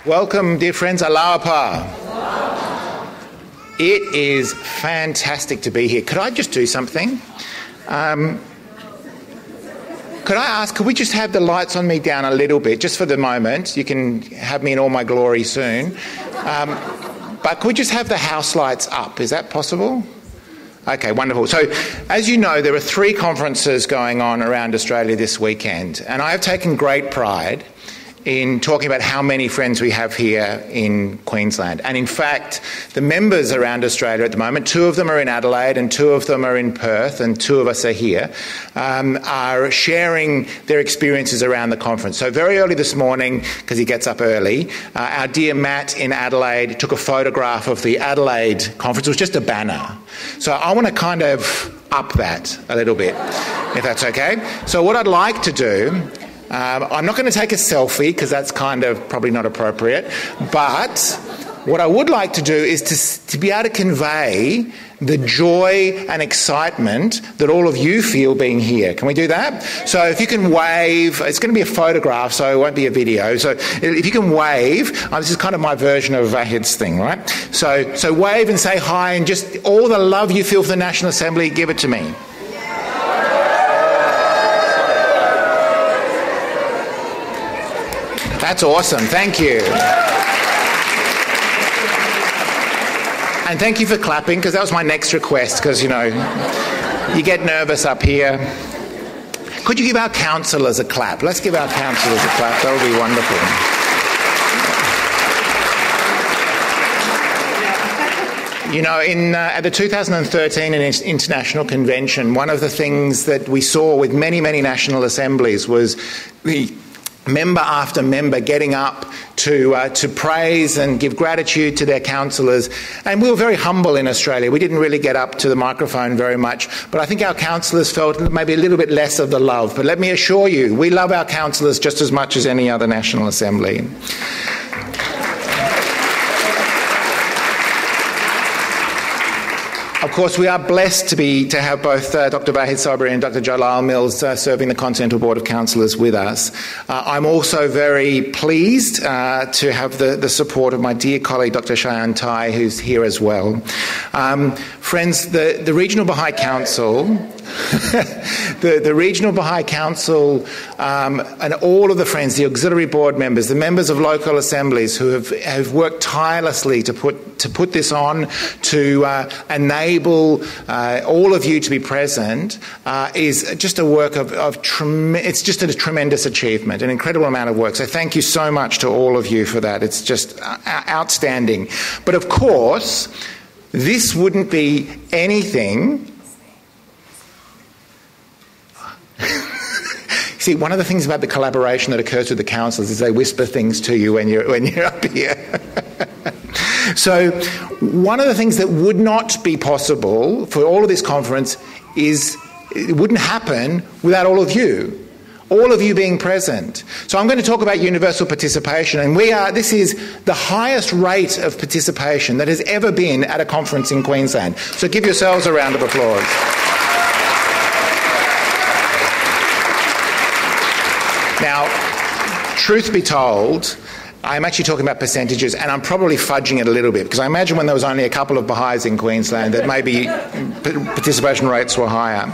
Welcome, dear friends. Alawapa. It is fantastic to be here. Could I just do something? Could I ask, could we just have the lights on me down a little bit, just for the moment? You can have me in all my glory soon. But could we just have the house lights up? Is that possible? Okay, wonderful. So, as you know, there are 3 conferences going on around Australia this weekend, and I have taken great pride in talking about how many friends we have here in Queensland. And in fact, the members around Australia at the moment, 2 of them are in Adelaide and 2 of them are in Perth, and 2 of us are here, are sharing their experiences around the conference. So very early this morning, because he gets up early, our dear Matt in Adelaide took a photograph of the Adelaide conference. It was just a banner. So I want to kind of up that a little bit, if that's okay. So what I'd like to do, I'm not going to take a selfie because that's kind of probably not appropriate, but what I would like to do is to be able to convey the joy and excitement that all of you feel being here. Can we do that? So if you can wave, it's going to be a photograph, so it won't be a video. So if you can wave, this is kind of my version of Vahid's thing, right? So wave and say hi, and just all the love you feel for the National Assembly, give it to me. That's awesome. Thank you. And thank you for clapping, because that was my next request, because, you know, you get nervous up here. Could you give our counsellors a clap? Let's give our counsellors a clap. That would be wonderful. You know, at the 2013 International Convention, one of the things that we saw with many, many national assemblies was the member after member getting up to praise and give gratitude to their counsellors. And we were very humble in Australia. We didn't really get up to the microphone very much. But I think our counsellors felt maybe a little bit less of the love. But let me assure you, we love our counsellors just as much as any other National Assembly. Of course, we are blessed to have both Dr. Vahid Sabri and Dr. Jalal Mills serving the Continental Board of Counsellors with us. I'm also very pleased to have the support of my dear colleague, Dr. Shayan Tai, who's here as well. Friends, the Regional Baha'i Council, the Regional Baha'i Council, and all of the friends, the auxiliary board members, the members of local assemblies who have worked tirelessly to put this on, to enable all of you to be present, is just a work it's just a tremendous achievement, an incredible amount of work. So thank you so much to all of you for that. It's just outstanding. But of course, this wouldn't be anything. See, one of the things about the collaboration that occurs with the councillors is they whisper things to you when you're up here. So one of the things that would not be possible for all of this conference is it wouldn't happen without all of you being present. So I'm going to talk about universal participation, and this is the highest rate of participation that has ever been at a conference in Queensland. So give yourselves a round of applause. Now, truth be told, I'm actually talking about percentages, and I'm probably fudging it a little bit, because I imagine when there was only a couple of Baha'is in Queensland that maybe participation rates were higher.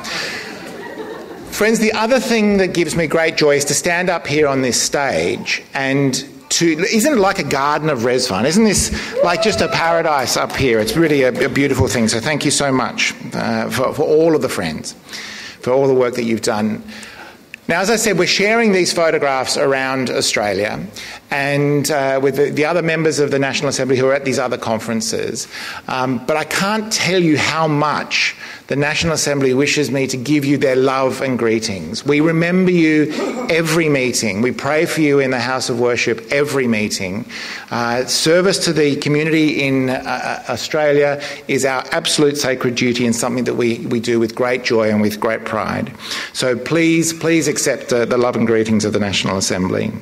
Friends, the other thing that gives me great joy is to stand up here on this stage and isn't it like a garden of Ridvan? Isn't this like just a paradise up here? It's really a beautiful thing. So thank you so much for all of the friends, for all the work that you've done. Now, as I said, we're sharing these photographs around Australia, and with the other members of the National Assembly who are at these other conferences. But I can't tell you how much the National Assembly wishes me to give you their love and greetings. We remember you every meeting. We pray for you in the House of Worship every meeting. Service to the community in Australia is our absolute sacred duty, and something that we do with great joy and with great pride. So please accept the love and greetings of the National Assembly.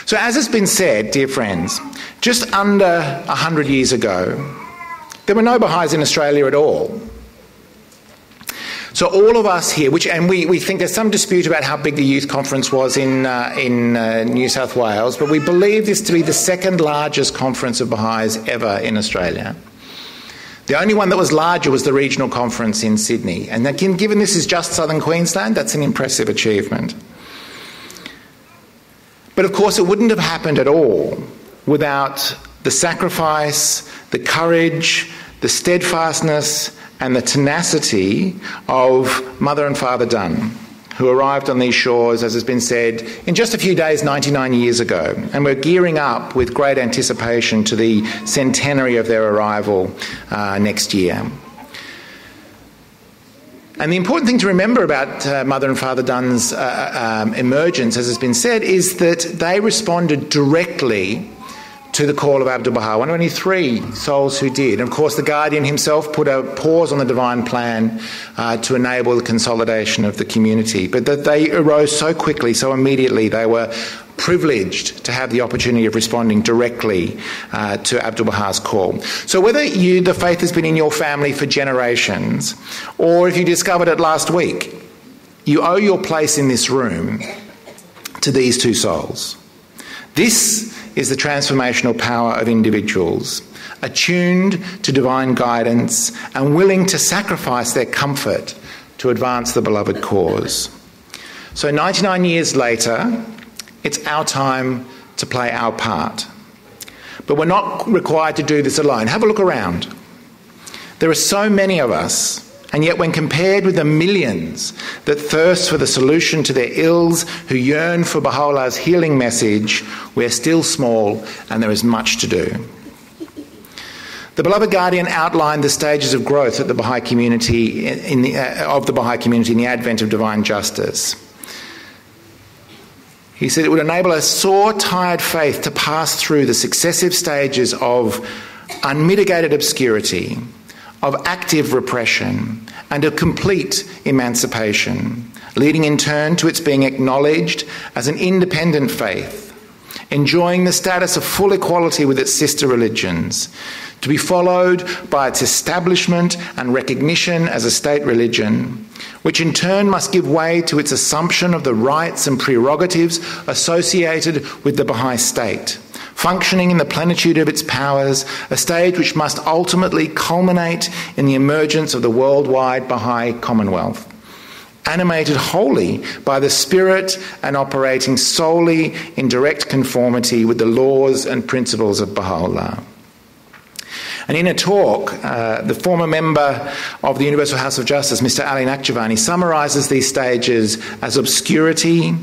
So as has been said, dear friends, just under 100 years ago, there were no Baha'is in Australia at all. So all of us here, we think there's some dispute about how big the youth conference was in New South Wales, but we believe this to be the second largest conference of Baha'is ever in Australia. The only one that was larger was the regional conference in Sydney. And again, given this is just southern Queensland, that's an impressive achievement. But of course, it wouldn't have happened at all without the sacrifice, the courage, the steadfastness and the tenacity of Mother and Father Dunn, who arrived on these shores, as has been said, in just a few days 99 years ago. And we're gearing up with great anticipation to the centenary of their arrival next year. And the important thing to remember about Mother and Father Dunn's emergence, as has been said, is that they responded directly to the call of Abdu'l-Baha, one of only 3 souls who did. And of course, the Guardian himself put a pause on the divine plan to enable the consolidation of the community. But that they arose so quickly, so immediately, they were privileged to have the opportunity of responding directly to Abdu'l-Baha's call. So whether the faith has been in your family for generations, or if you discovered it last week, you owe your place in this room to these 2 souls. This is the transformational power of individuals, attuned to divine guidance and willing to sacrifice their comfort to advance the beloved cause. So 99 years later, it's our time to play our part. But we're not required to do this alone. Have a look around. There are so many of us, and yet when compared with the millions that thirst for the solution to their ills, who yearn for Baha'u'llah's healing message, we're still small and there is much to do. The beloved Guardian outlined the stages of growth at the Baha'i community in the advent of divine justice. He said it would enable a sore, tired faith to pass through the successive stages of unmitigated obscurity, of active repression, and of complete emancipation, leading in turn to its being acknowledged as an independent faith, enjoying the status of full equality with its sister religions, to be followed by its establishment and recognition as a state religion, which in turn must give way to its assumption of the rights and prerogatives associated with the Baha'i state, functioning in the plenitude of its powers, a stage which must ultimately culminate in the emergence of the worldwide Baha'i Commonwealth, animated wholly by the spirit and operating solely in direct conformity with the laws and principles of Baha'u'llah. And in a talk, the former member of the Universal House of Justice, Mr. Ali Nakhjavani, summarises these stages as obscurity,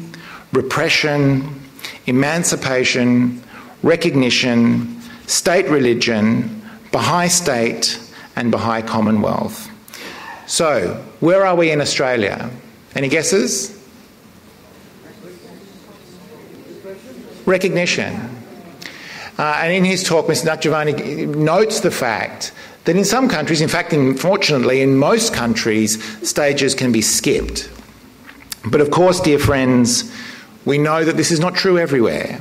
repression, emancipation, recognition, state religion, Baha'i state, and Baha'i Commonwealth. So, where are we in Australia? Any guesses? Recognition. And in his talk, Mr. Nakhjavani notes the fact that in some countries, in fact, unfortunately, in most countries, stages can be skipped. But of course, dear friends, we know that this is not true everywhere.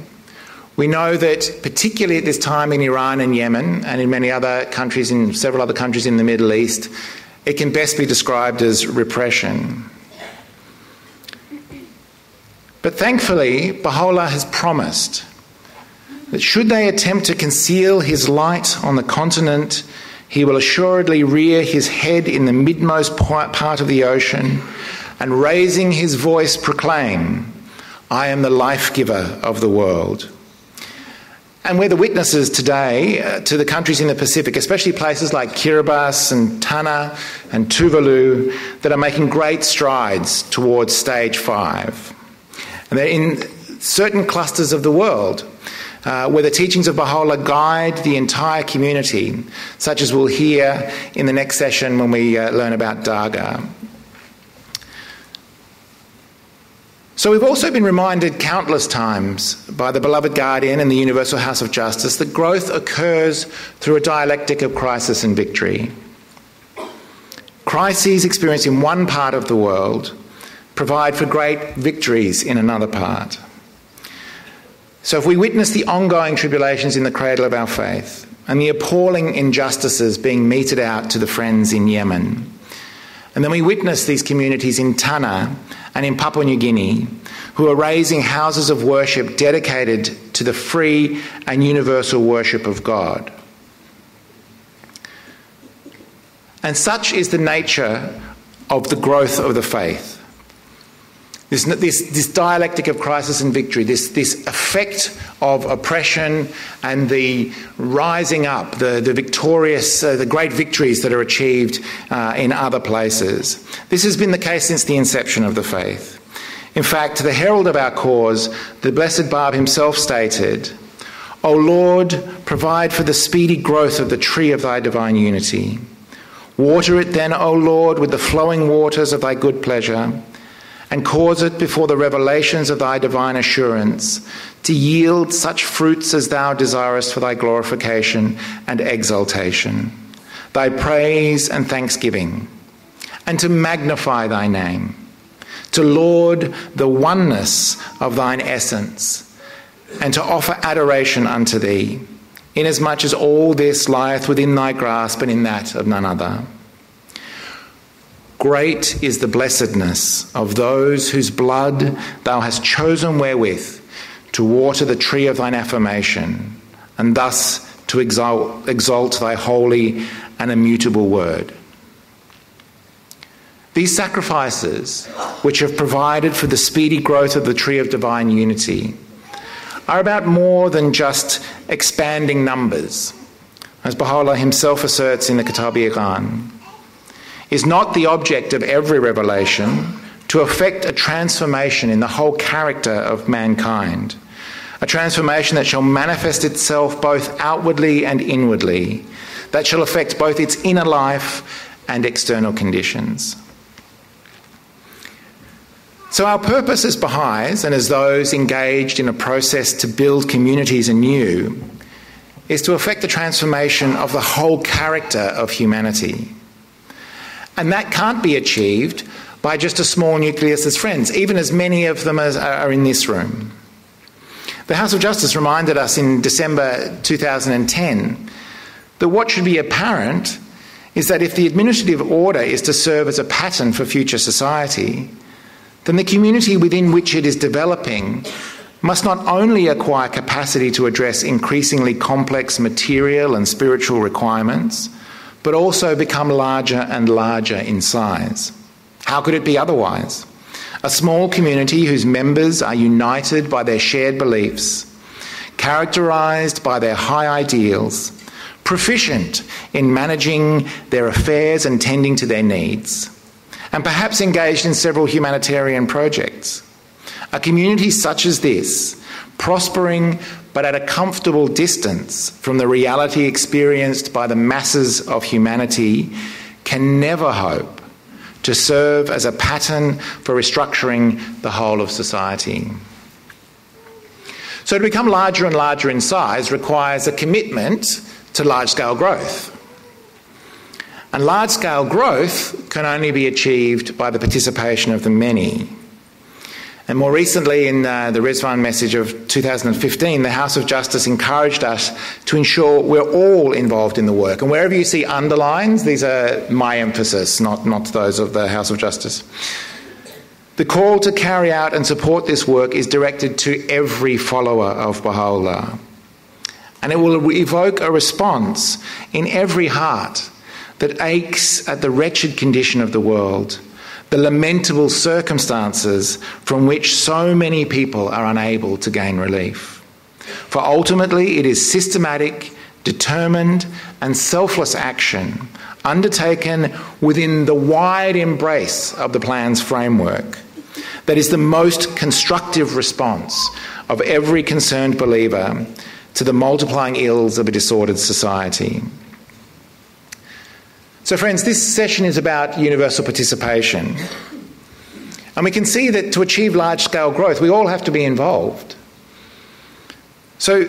We know that particularly at this time in Iran and Yemen and in many other countries, in several other countries in the Middle East, it can best be described as repression. But thankfully, Baha'u'llah has promised that should they attempt to conceal his light on the continent, he will assuredly rear his head in the midmost part of the ocean and raising his voice proclaim, "I am the life-giver of the world." And we're the witnesses today to the countries in the Pacific, especially places like Kiribati and Tanna and Tuvalu, that are making great strides towards stage 5. And they're in certain clusters of the world where the teachings of Baha'u'llah guide the entire community, such as we'll hear in the next session when we learn about Dargah. So we've also been reminded countless times by the beloved Guardian and the Universal House of Justice that growth occurs through a dialectic of crisis and victory. Crises experienced in one part of the world provide for great victories in another part. So if we witness the ongoing tribulations in the cradle of our faith and the appalling injustices being meted out to the friends in Yemen, And then we witness these communities in Tanna and in Papua New Guinea who are raising houses of worship dedicated to the free and universal worship of God. And such is the nature of the growth of the faith. This dialectic of crisis and victory, this effect of oppression and the rising up, the victorious, the great victories that are achieved in other places. This has been the case since the inception of the faith. In fact, the herald of our cause, the Blessed Báb himself stated, "O Lord, provide for the speedy growth of the tree of thy divine unity. Water it then, O Lord, with the flowing waters of thy good pleasure, and cause it before the revelations of thy divine assurance to yield such fruits as thou desirest for thy glorification and exaltation, thy praise and thanksgiving, and to magnify thy name, to laud the oneness of thine essence, and to offer adoration unto thee, inasmuch as all this lieth within thy grasp and in that of none other. Great is the blessedness of those whose blood thou hast chosen wherewith to water the tree of thine affirmation, and thus to exalt thy holy and immutable word." These sacrifices, which have provided for the speedy growth of the tree of divine unity, are about more than just expanding numbers. As Baha'u'llah himself asserts in the Kitab-i-Iqan, is not the object of every revelation to effect a transformation in the whole character of mankind, a transformation that shall manifest itself both outwardly and inwardly, that shall affect both its inner life and external conditions. So our purpose as Baha'is and as those engaged in a process to build communities anew is to effect the transformation of the whole character of humanity. And that can't be achieved by just a small nucleus as friends, even as many of them as are in this room. The House of Justice reminded us in December 2010 that what should be apparent is that if the administrative order is to serve as a pattern for future society, then the community within which it is developing must not only acquire capacity to address increasingly complex material and spiritual requirements, but also become larger and larger in size. How could it be otherwise? A small community whose members are united by their shared beliefs, characterised by their high ideals, proficient in managing their affairs and tending to their needs, and perhaps engaged in several humanitarian projects. A community such as this, prospering but at a comfortable distance from the reality experienced by the masses of humanity, can never hope to serve as a pattern for restructuring the whole of society. So to become larger and larger in size requires a commitment to large-scale growth. And large-scale growth can only be achieved by the participation of the many. And more recently, in the Ridvan message of 2015, the House of Justice encouraged us to ensure we're all involved in the work. And wherever you see underlines, these are my emphasis, not those of the House of Justice. The call to carry out and support this work is directed to every follower of Baha'u'llah. And it will evoke a response in every heart that aches at the wretched condition of the world, the lamentable circumstances from which so many people are unable to gain relief. For ultimately it is systematic, determined and selfless action undertaken within the wide embrace of the plan's framework that is the most constructive response of every concerned believer to the multiplying ills of a disordered society. So friends, this session is about universal participation. And we can see that to achieve large-scale growth, we all have to be involved. So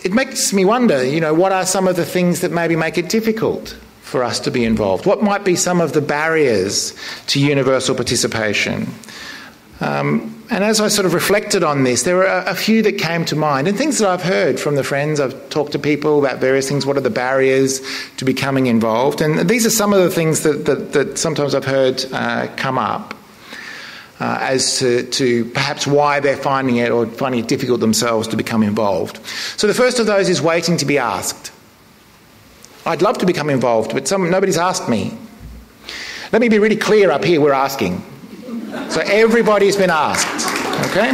it makes me wonder, what are some of the things that maybe make it difficult for us to be involved? What might be some of the barriers to universal participation? And as I sort of reflected on this, there were a few that came to mind, and things that I've heard from the friends. I've talked to people about various things. What are the barriers to becoming involved? And these are some of the things that sometimes I've heard come up as to perhaps why they're finding it difficult themselves to become involved. So the first of those is waiting to be asked. I'd love to become involved, but nobody's asked me. Let me be really clear up here, we're asking. So everybody's been asked, okay?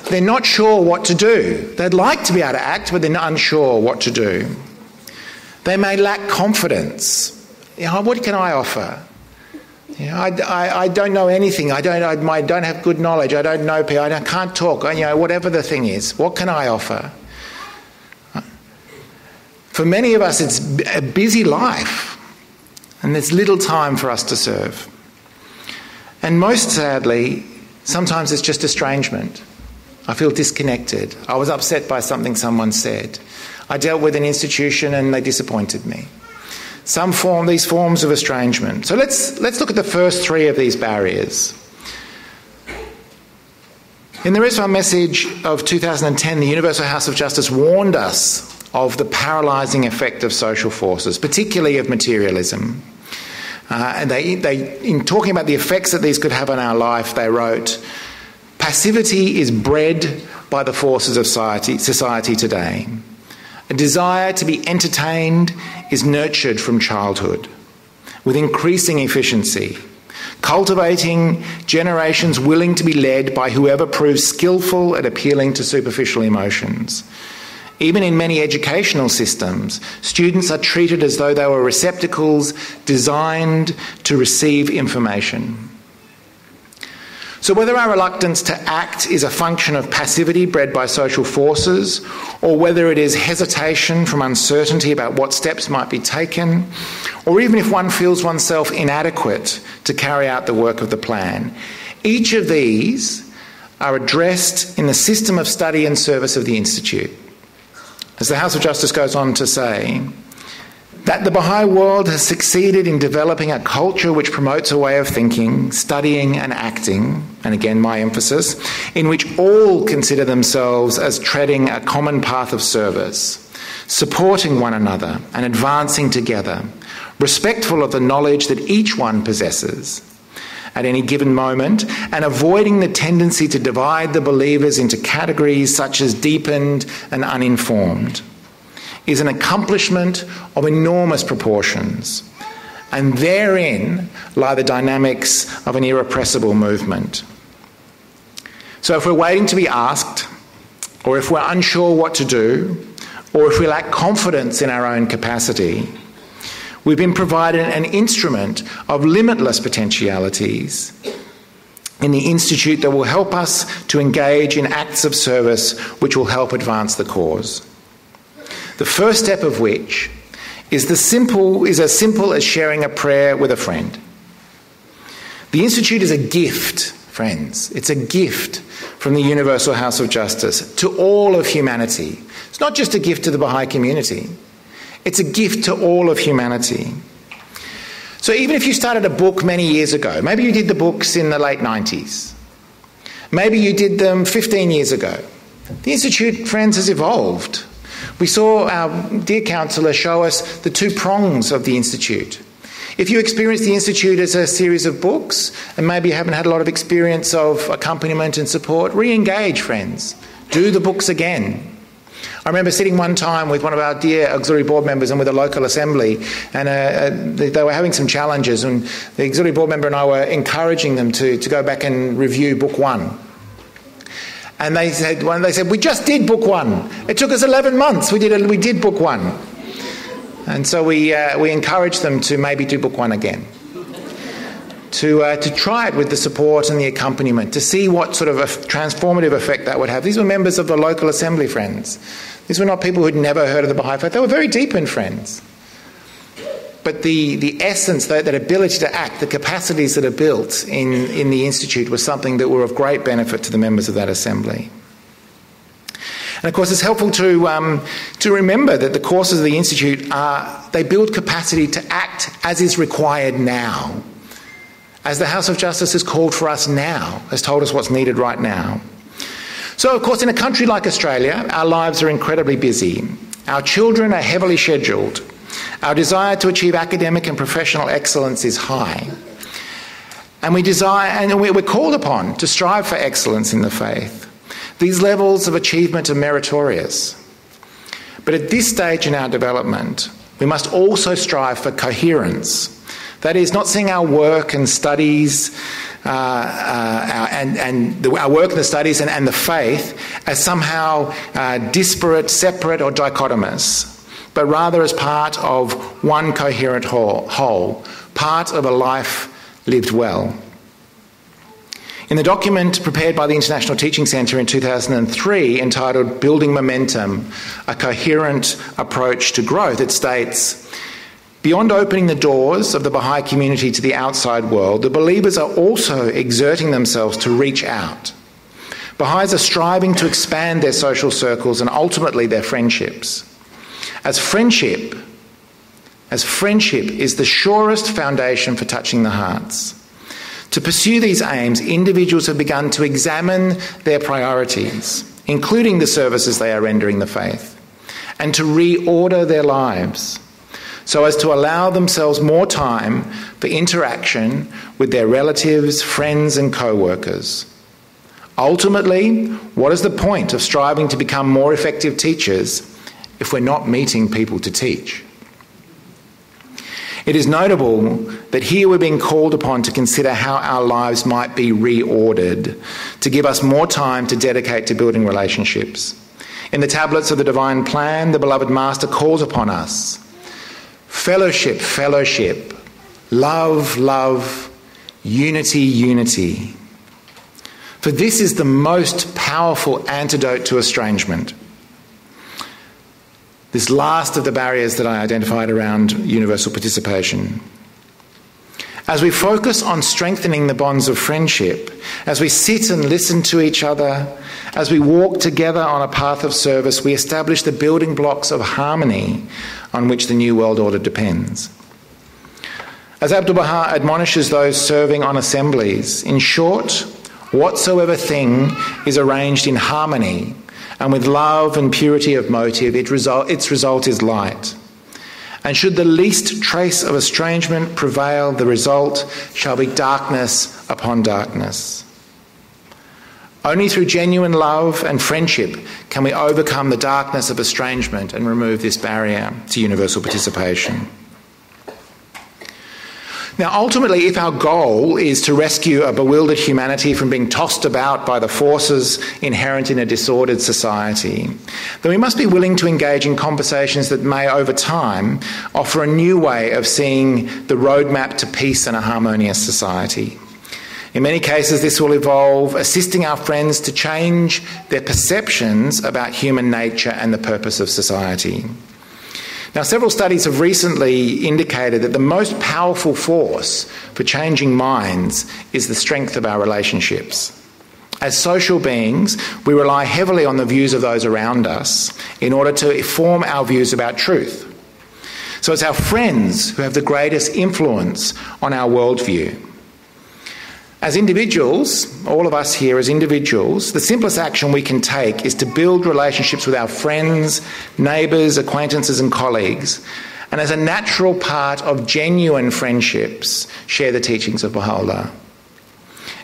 They're not sure what to do. They'd like to be able to act, but they're unsure what to do. They may lack confidence. What can I offer? I don't know anything. I don't have good knowledge. I don't know people. I can't talk. Whatever the thing is, what can I offer? For many of us, it's a busy life. And there's little time for us to serve. And most sadly, sometimes it's just estrangement. I feel disconnected. I was upset by something someone said. I dealt with an institution and they disappointed me. These forms of estrangement. So let's look at the first three of these barriers. In the Ridvan message of 2010, the Universal House of Justice warned us of the paralysing effect of social forces, particularly of materialism. And in talking about the effects that these could have on our life, they wrote, "Passivity is bred by the forces of society today. A desire to be entertained is nurtured from childhood, with increasing efficiency, cultivating generations willing to be led by whoever proves skillful at appealing to superficial emotions. Even in many educational systems, students are treated as though they were receptacles designed to receive information." So whether our reluctance to act is a function of passivity bred by social forces, or whether it is hesitation from uncertainty about what steps might be taken, or even if one feels oneself inadequate to carry out the work of the plan, each of these are addressed in the system of study and service of the Institute. As the House of Justice goes on to say, that the Baha'i world has succeeded in developing a culture which promotes a way of thinking, studying and acting, and again my emphasis, in which all consider themselves as treading a common path of service, supporting one another and advancing together, respectful of the knowledge that each one possesses at any given moment, and avoiding the tendency to divide the believers into categories such as deepened and uninformed, is an accomplishment of enormous proportions, and therein lie the dynamics of an irrepressible movement. So if we're waiting to be asked, or if we're unsure what to do, or if we lack confidence in our own capacity, we've been provided an instrument of limitless potentialities in the Institute that will help us to engage in acts of service which will help advance the cause. The first step of which is as simple as sharing a prayer with a friend. The Institute is a gift, friends. It's a gift from the Universal House of Justice to all of humanity. It's not just a gift to the Baha'i community. It's a gift to all of humanity. So even if you started a book many years ago, maybe you did the books in the late 90s, maybe you did them 15 years ago, the Institute, friends, has evolved. We saw our dear counsellor show us the two prongs of the Institute. If you experience the Institute as a series of books, and maybe you haven't had a lot of experience of accompaniment and support, re-engage, friends. Do the books again. I remember sitting one time with one of our dear auxiliary board members and with a local assembly, and they were having some challenges, and the auxiliary board member and I were encouraging them to go back and review book one. And they said, we just did book one. It took us 11 months. We did book one. And so we encouraged them to maybe do book one again. To try it with the support and the accompaniment, to see what sort of a transformative effect that would have. These were members of the local assembly, friends. These were not people who'd never heard of the Baha'i faith. They were very deepened friends. But the essence, that ability to act, the capacities that are built in the Institute was something that were of great benefit to the members of that assembly. And of course it's helpful to remember that the courses of the Institute they build capacity to act as is required now. as the House of Justice has called for us now, has told us what's needed right now. So, of course, in a country like Australia, our lives are incredibly busy. Our children are heavily scheduled. Our desire to achieve academic and professional excellence is high. And we're called upon to strive for excellence in the faith. These levels of achievement are meritorious. But at this stage in our development, we must also strive for coherence. That is, not seeing our work and studies, our work and the studies and the faith as somehow disparate, separate or dichotomous, but rather as part of one coherent whole, part of a life lived well. In the document prepared by the International Teaching Centre in 2003 entitled Building Momentum, A Coherent Approach to Growth, it states, beyond opening the doors of the Baha'i community to the outside world, the believers are also exerting themselves to reach out. Baha'is are striving to expand their social circles and ultimately their friendships. As friendship is the surest foundation for touching the hearts. To pursue these aims, individuals have begun to examine their priorities, including the services they are rendering the faith, and to reorder their lives so as to allow themselves more time for interaction with their relatives, friends and co-workers. Ultimately, what is the point of striving to become more effective teachers if we're not meeting people to teach? It is notable that here we're being called upon to consider how our lives might be reordered to give us more time to dedicate to building relationships. In the tablets of the Divine Plan, the beloved Master calls upon us. Fellowship, fellowship, love, love, unity, unity. For this is the most powerful antidote to estrangement. This last of the barriers that I identified around universal participation. As we focus on strengthening the bonds of friendship, as we sit and listen to each other, as we walk together on a path of service, we establish the building blocks of harmony on which the New World Order depends. As Abdu'l-Baha admonishes those serving on assemblies, in short, whatsoever thing is arranged in harmony and with love and purity of motive, its result is light. And should the least trace of estrangement prevail, the result shall be darkness upon darkness. Only through genuine love and friendship can we overcome the darkness of estrangement and remove this barrier to universal participation. Now, ultimately, if our goal is to rescue a bewildered humanity from being tossed about by the forces inherent in a disordered society, then we must be willing to engage in conversations that may, over time, offer a new way of seeing the roadmap to peace and a harmonious society. In many cases, this will involve assisting our friends to change their perceptions about human nature and the purpose of society. Now, several studies have recently indicated that the most powerful force for changing minds is the strength of our relationships. As social beings, we rely heavily on the views of those around us in order to form our views about truth. So it's our friends who have the greatest influence on our worldview. As individuals, all of us here as individuals, the simplest action we can take is to build relationships with our friends, neighbours, acquaintances and colleagues, and as a natural part of genuine friendships, share the teachings of Baha'u'llah.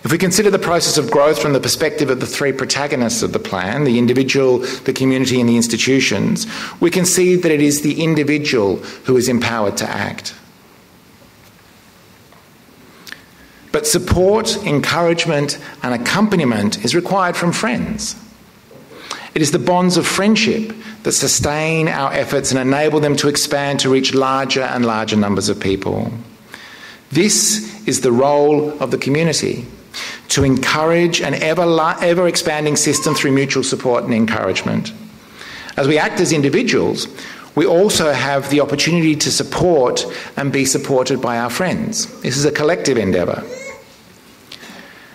If we consider the process of growth from the perspective of the three protagonists of the plan, the individual, the community and the institutions, we can see that it is the individual who is empowered to act. But support, encouragement and accompaniment is required from friends. It is the bonds of friendship that sustain our efforts and enable them to expand to reach larger and larger numbers of people. This is the role of the community, to encourage an ever expanding system through mutual support and encouragement. As we act as individuals, we also have the opportunity to support and be supported by our friends. This is a collective endeavour.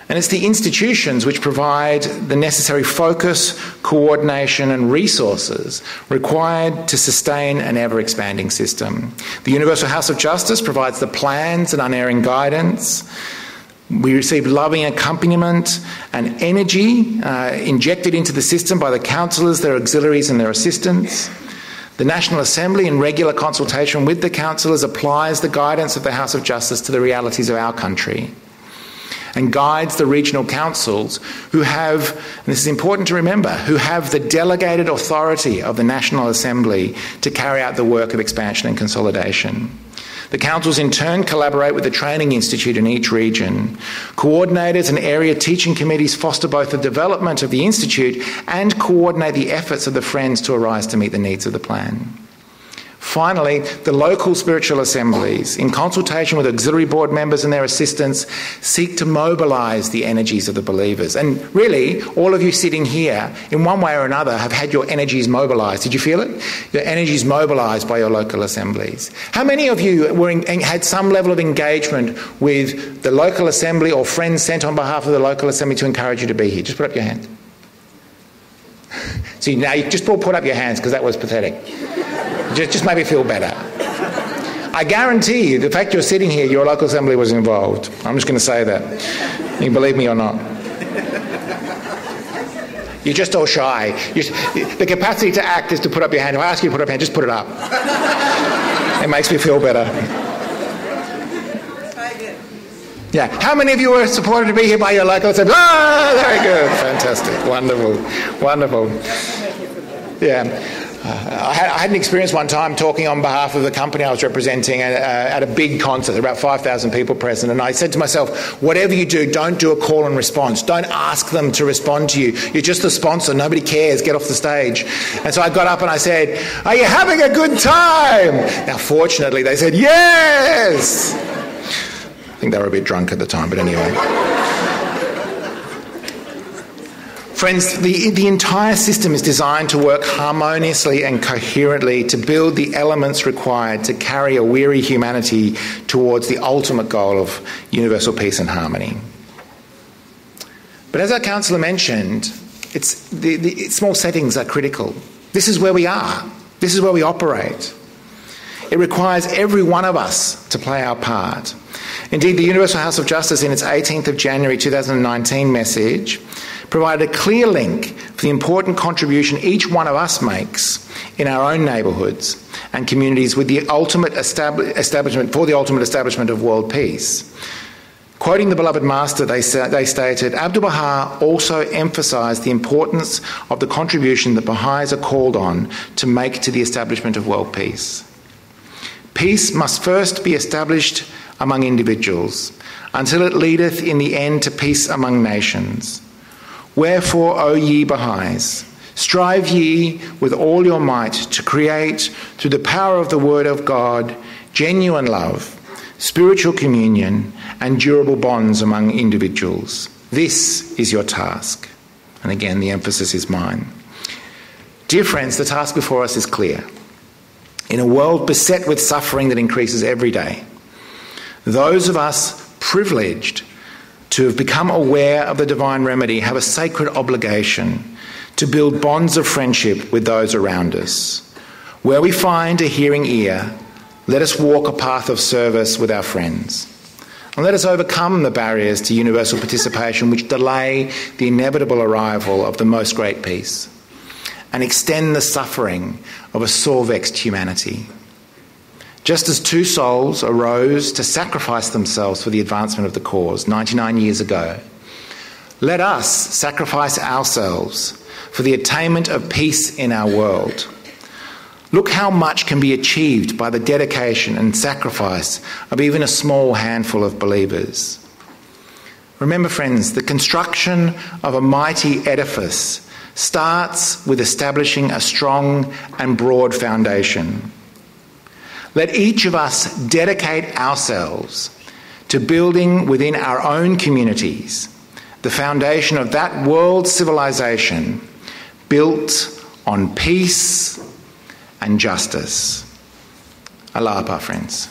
And it's the institutions which provide the necessary focus, coordination and resources required to sustain an ever-expanding system. The Universal House of Justice provides the plans and unerring guidance. We receive loving accompaniment and energy injected into the system by the counsellors, their auxiliaries and their assistants. The National Assembly, in regular consultation with the counsellors, applies the guidance of the House of Justice to the realities of our country and guides the regional councils who have, and this is important to remember, who have the delegated authority of the National Assembly to carry out the work of expansion and consolidation. The councils in turn collaborate with the Training Institute in each region. Coordinators and area teaching committees foster both the development of the institute and coordinate the efforts of the Friends to arise to meet the needs of the plan. Finally, the local spiritual assemblies, in consultation with auxiliary board members and their assistants, seek to mobilise the energies of the believers. And really, all of you sitting here, in one way or another, have had your energies mobilised. Did you feel it? Your energies mobilised by your local assemblies. How many of you had some level of engagement with the local assembly or friends sent on behalf of the local assembly to encourage you to be here? Just put up your hand. See, now you just put up your hands because that was pathetic. Just made me feel better. I guarantee you, the fact you're sitting here, your local assembly was involved. I'm just going to say that. You can believe me or not. You're just all shy. The capacity to act is to put up your hand. If I ask you to put up your hand, just put it up. It makes me feel better. Yeah. How many of you were supported to be here by your local assembly? Ah, very good. Fantastic. Wonderful. Wonderful. Yeah. I had an experience one time talking on behalf of the company I was representing at a big concert, about 5,000 people present, and I said to myself, whatever you do, don't do a call and response. Don't ask them to respond to you. You're just a sponsor. Nobody cares. Get off the stage. And so I got up and I said, are you having a good time? Now, fortunately, they said, yes! I think they were a bit drunk at the time, but anyway. Friends, the entire system is designed to work harmoniously and coherently to build the elements required to carry a weary humanity towards the ultimate goal of universal peace and harmony. But as our counsellor mentioned, small settings are critical. This is where we are. This is where we operate. It requires every one of us to play our part. Indeed, the Universal House of Justice, in its 18th of January 2019 message, provided a clear link for the important contribution each one of us makes in our own neighbourhoods and communities with the ultimate establishment of world peace. Quoting the beloved master, they stated, Abdu'l-Baha also emphasised the importance of the contribution that Baha'is are called on to make to the establishment of world peace. Peace must first be established among individuals, until it leadeth in the end to peace among nations. Wherefore, O ye Baha'is, strive ye with all your might to create, through the power of the Word of God, genuine love, spiritual communion, and durable bonds among individuals. This is your task. And again, the emphasis is mine. Dear friends, the task before us is clear. In a world beset with suffering that increases every day, those of us privileged to have become aware of the divine remedy have a sacred obligation to build bonds of friendship with those around us. Where we find a hearing ear, let us walk a path of service with our friends. And let us overcome the barriers to universal participation which delay the inevitable arrival of the most great peace and extend the suffering of a sore-vexed humanity. Just as two souls arose to sacrifice themselves for the advancement of the cause 99 years ago, let us sacrifice ourselves for the attainment of peace in our world. Look how much can be achieved by the dedication and sacrifice of even a small handful of believers. Remember, friends, the construction of a mighty edifice starts with establishing a strong and broad foundation. Let each of us dedicate ourselves to building within our own communities the foundation of that world civilization built on peace and justice. Allah, friends.